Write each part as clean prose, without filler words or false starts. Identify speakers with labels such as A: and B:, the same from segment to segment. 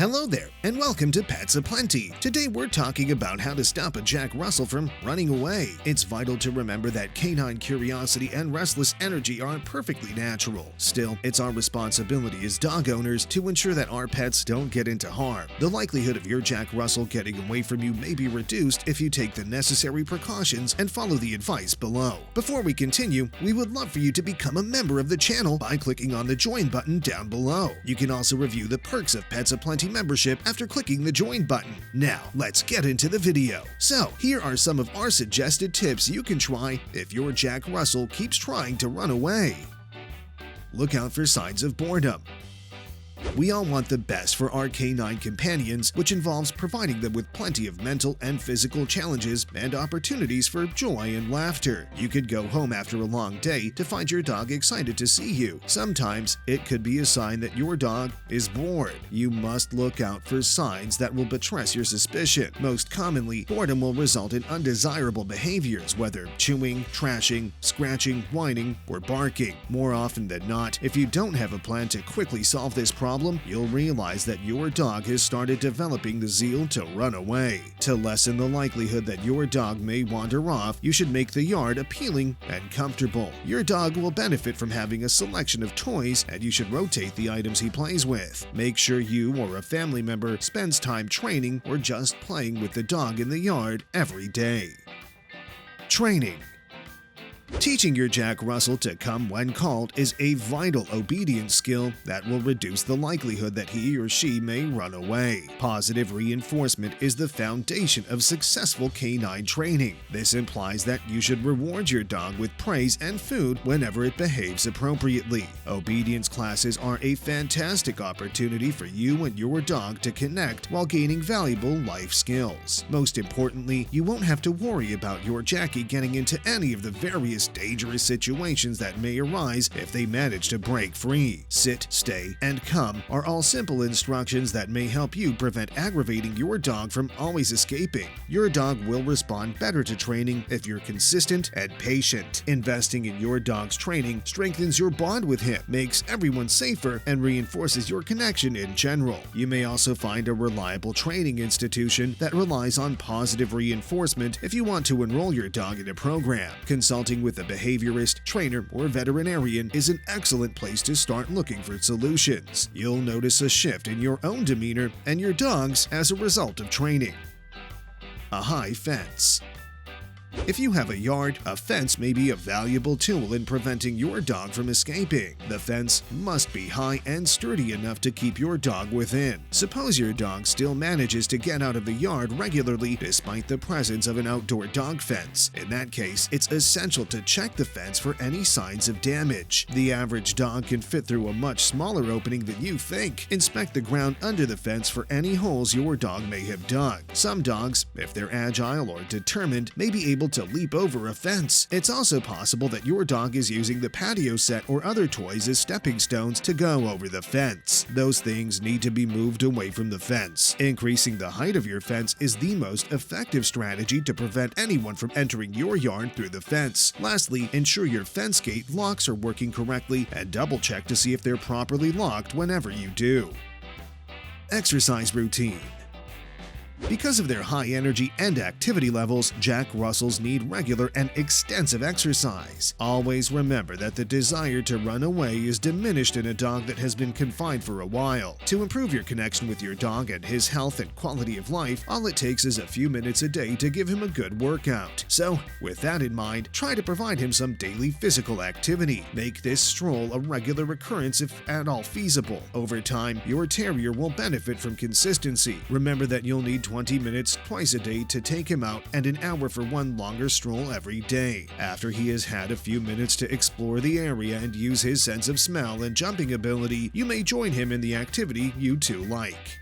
A: Hello there, and welcome to Pets Aplenty. Today we're talking about how to stop a Jack Russell from running away. It's vital to remember that canine curiosity and restless energy are perfectly natural. Still, it's our responsibility as dog owners to ensure that our pets don't get into harm. The likelihood of your Jack Russell getting away from you may be reduced if you take the necessary precautions and follow the advice below. Before we continue, we would love for you to become a member of the channel by clicking on the join button down below. You can also review the perks of Pets Aplenty membership after clicking the join button. Now, let's get into the video. So, here are some of our suggested tips you can try if your Jack Russell keeps trying to run away. Look out for signs of boredom. We all want the best for our canine companions, which involves providing them with plenty of mental and physical challenges and opportunities for joy and laughter. You could go home after a long day to find your dog excited to see you. Sometimes it could be a sign that your dog is bored. You must look out for signs that will buttress your suspicion. Most commonly, boredom will result in undesirable behaviors, whether chewing, trashing, scratching, whining, or barking. More often than not, if you don't have a plan to quickly solve this problem, you'll realize that your dog has started developing the zeal to run away. To lessen the likelihood that your dog may wander off, you should make the yard appealing and comfortable. Your dog will benefit from having a selection of toys, and you should rotate the items he plays with. Make sure you or a family member spends time training or just playing with the dog in the yard every day. Training. Teaching your Jack Russell to come when called is a vital obedience skill that will reduce the likelihood that he or she may run away. Positive reinforcement is the foundation of successful canine training. This implies that you should reward your dog with praise and food whenever it behaves appropriately. Obedience classes are a fantastic opportunity for you and your dog to connect while gaining valuable life skills. Most importantly, you won't have to worry about your Jackie getting into any of the various dangerous situations that may arise if they manage to break free. Sit, stay, and come are all simple instructions that may help you prevent aggravating your dog from always escaping. Your dog will respond better to training if you're consistent and patient. Investing in your dog's training strengthens your bond with him, makes everyone safer, and reinforces your connection in general. You may also find a reliable training institution that relies on positive reinforcement if you want to enroll your dog in a program. Consulting with a behaviorist, trainer, or veterinarian is an excellent place to start looking for solutions. You'll notice a shift in your own demeanor and your dog's as a result of training. A high fence. If you have a yard, a fence may be a valuable tool in preventing your dog from escaping. The fence must be high and sturdy enough to keep your dog within. Suppose your dog still manages to get out of the yard regularly despite the presence of an outdoor dog fence. In that case, it's essential to check the fence for any signs of damage. The average dog can fit through a much smaller opening than you think. Inspect the ground under the fence for any holes your dog may have dug. Some dogs, if they're agile or determined, may be able to leap over a fence. It's also possible that your dog is using the patio set or other toys as stepping stones to go over the fence. Those things need to be moved away from the fence. Increasing the height of your fence is the most effective strategy to prevent anyone from entering your yard through the fence. Lastly, ensure your fence gate locks are working correctly and double check to see if they're properly locked whenever you do. Exercise routine. Because of their high energy and activity levels, Jack Russells need regular and extensive exercise. Always remember that the desire to run away is diminished in a dog that has been confined for a while. To improve your connection with your dog and his health and quality of life, all it takes is a few minutes a day to give him a good workout. So, with that in mind, try to provide him some daily physical activity. Make this stroll a regular occurrence if at all feasible. Over time, your terrier will benefit from consistency. Remember that you'll need 20 minutes twice a day to take him out and an hour for one longer stroll every day. After he has had a few minutes to explore the area and use his sense of smell and jumping ability, you may join him in the activity you two like.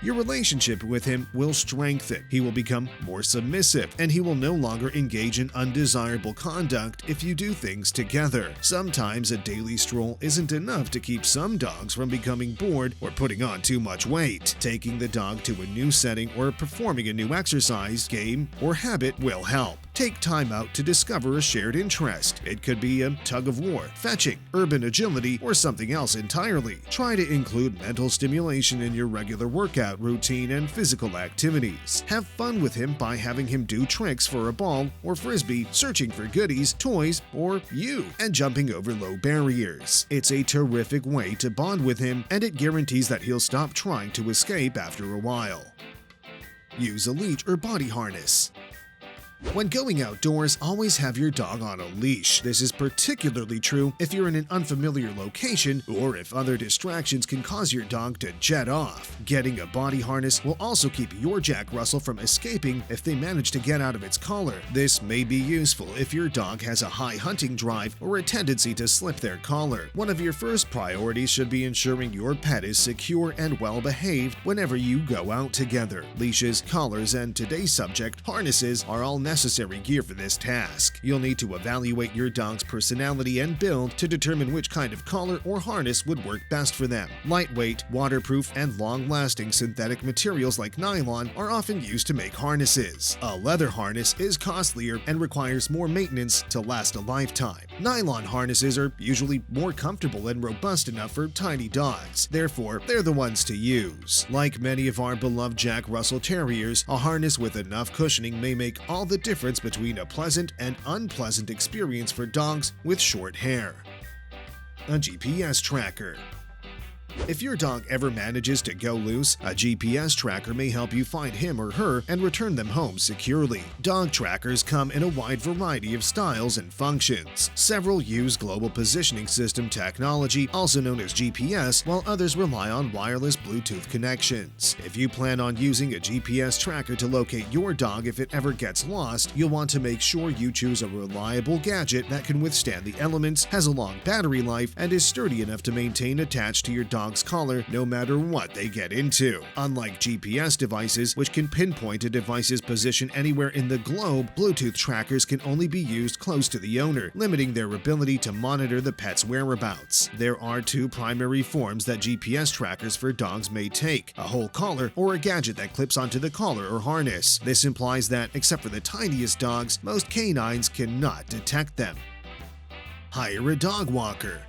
A: Your relationship with him will strengthen. He will become more submissive, and he will no longer engage in undesirable conduct if you do things together. Sometimes a daily stroll isn't enough to keep some dogs from becoming bored or putting on too much weight. Taking the dog to a new setting or performing a new exercise, game, or habit will help. Take time out to discover a shared interest. It could be a tug of war, fetching, urban agility, or something else entirely. Try to include mental stimulation in your regular workout routine and physical activities. Have fun with him by having him do tricks for a ball or frisbee, searching for goodies, toys, or you, and jumping over low barriers. It's a terrific way to bond with him, and it guarantees that he'll stop trying to escape after a while. Use a leash or body harness. When going outdoors, always have your dog on a leash. This is particularly true if you're in an unfamiliar location or if other distractions can cause your dog to jet off. Getting a body harness will also keep your Jack Russell from escaping if they manage to get out of its collar. This may be useful if your dog has a high hunting drive or a tendency to slip their collar. One of your first priorities should be ensuring your pet is secure and well behaved whenever you go out together. Leashes, collars, and today's subject, harnesses, are all necessary gear for this task. You'll need to evaluate your dog's personality and build to determine which kind of collar or harness would work best for them. Lightweight, waterproof, and long-lasting synthetic materials like nylon are often used to make harnesses. A leather harness is costlier and requires more maintenance to last a lifetime. Nylon harnesses are usually more comfortable and robust enough for tiny dogs. Therefore, they're the ones to use. Like many of our beloved Jack Russell Terriers, a harness with enough cushioning may make all the difference between a pleasant and unpleasant experience for dogs with short hair. A GPS tracker. If your dog ever manages to go loose, a GPS tracker may help you find him or her and return them home securely. Dog trackers come in a wide variety of styles and functions. Several use global positioning system technology, also known as GPS, while others rely on wireless Bluetooth connections. If you plan on using a GPS tracker to locate your dog if it ever gets lost, you'll want to make sure you choose a reliable gadget that can withstand the elements, has a long battery life, and is sturdy enough to maintain attached to your dog's collar no matter what they get into. Unlike GPS devices, which can pinpoint a device's position anywhere in the globe, Bluetooth trackers can only be used close to the owner, limiting their ability to monitor the pet's whereabouts. There are two primary forms that GPS trackers for dogs may take: a whole collar or a gadget that clips onto the collar or harness. This implies that, except for the tiniest dogs, most canines cannot detect them. Hire a dog walker.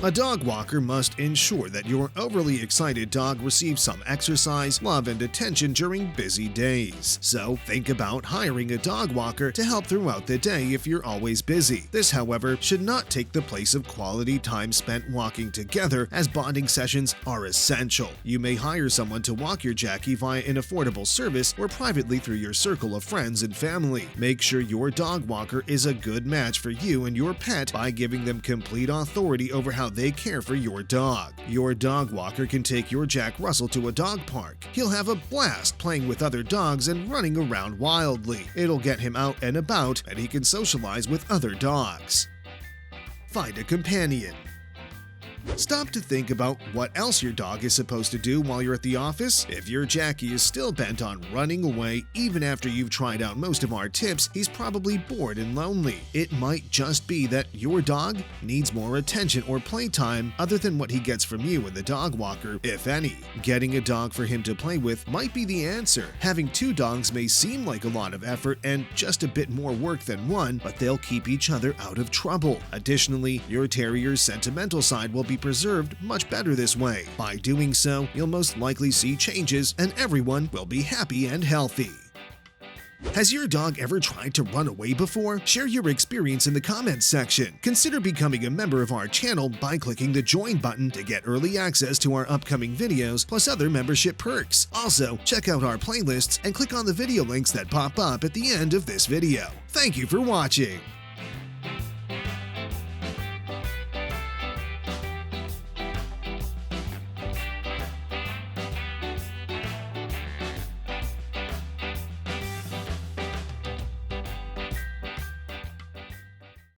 A: A dog walker must ensure that your overly excited dog receives some exercise, love, and attention during busy days. So think about hiring a dog walker to help throughout the day if you're always busy. This, however, should not take the place of quality time spent walking together, as bonding sessions are essential. You may hire someone to walk your Jackie via an affordable service or privately through your circle of friends and family. Make sure your dog walker is a good match for you and your pet by giving them complete authority over how they care for your dog. Your dog walker can take your Jack Russell to a dog park. He'll have a blast playing with other dogs and running around wildly. It'll get him out and about, and he can socialize with other dogs. Find a companion. Stop to think about what else your dog is supposed to do while you're at the office. If your Jackie is still bent on running away even after you've tried out most of our tips, he's probably bored and lonely. It might just be that your dog needs more attention or playtime other than what he gets from you and the dog walker, if any. Getting a dog for him to play with might be the answer. Having two dogs may seem like a lot of effort and just a bit more work than one, but they'll keep each other out of trouble. Additionally, your terrier's sentimental side will be preserved much better this way. By doing so, you'll most likely see changes and everyone will be happy and healthy. Has your dog ever tried to run away before? Share your experience in the comments section. Consider becoming a member of our channel by clicking the join button to get early access to our upcoming videos plus other membership perks. Also, check out our playlists and click on the video links that pop up at the end of this video. Thank you for watching.